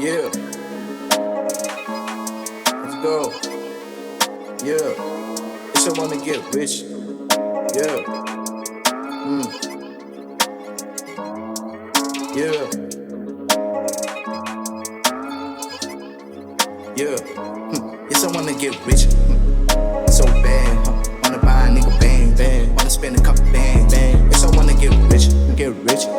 Yeah, let's go. Yeah, it's I wanna get rich. Yeah, yeah, yeah. Yes, I wanna get rich. So bad, wanna buy a nigga bang, bang. Wanna spend a couple bang, bang. Yes, I wanna get rich,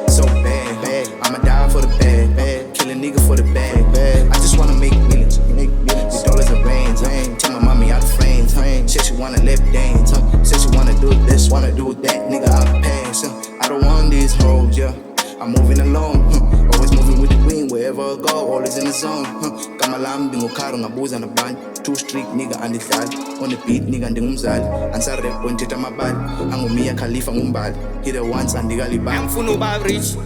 so bad, bag. I'ma die for the bag, bag. Kill a nigga for the bag, bag. I just wanna make millions, with dollars and rands. Take my mommy out of frames, said she wanna left dance, said she wanna do this, wanna do that, nigga I'll pass. I don't want these hoes, yeah. I'm moving along, always moving with the queen wherever I go, always in the zone. Kama lam ndingukaro ngabuza na band, too strict nigga andidlali. On the beat nigga ndingumzali, ansa rap wenthetha amabali. Angumia Khalifa ngumbali, hit it once andikalibali. Angifuna uba rich,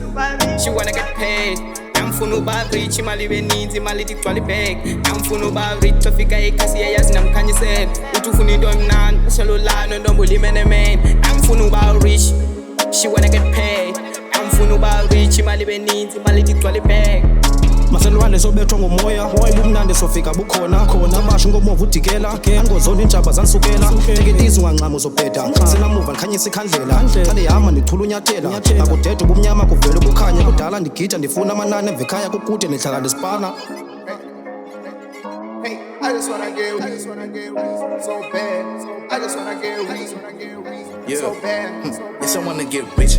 she wanna get paid. Angifuna uba rich, imali beninzi, imali tigcwala ibag. Angifuna uba rich, ofika ekhasi yayazi namkhanyisela. Uthi ufuna into emnandi, usalulana ntombi limene man. Angifuna uba rich, she wanna get paid. Angifuna uba rich, imali beninzi, imali tigcwala ibag. Maselwane sobethwa ngomoya, bumnandi sofika bukhona abasho ngomovu udikela angozona intshaba zanisukela teketizi ungancama uzobheda sinamuva ndikhanyisa ikhandlela xa ndihamba ndichula unyathela akudede ubumnyama kuvele ubukhanya kudala ndigida ndifuna amanani emva ekhaya kukude ndihlala ndisipana. Hey, I just wanna get rich, so bad. I just wanna get rich, so bad. Yes, I wanna get rich,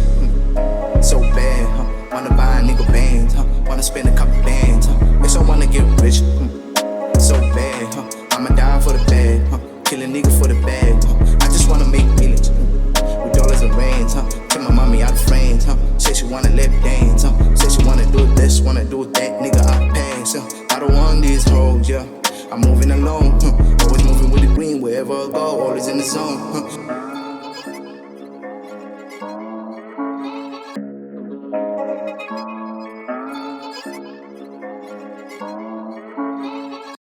so bad. Wanna buy a nigga bands, wanna spend a couple bands. Yes, I wanna get rich, so bad. I'ma die for the bag, kill a nigga for the bag. I just wanna make millions, with dollars and rands. Take my mommy out of frames, said she wanna left dance, said she wanna do this, wanna do that, nigga I'll pass. I don't want these hoes, yeah. I'm moving along, always moving with the green wherever I go, always in the zone.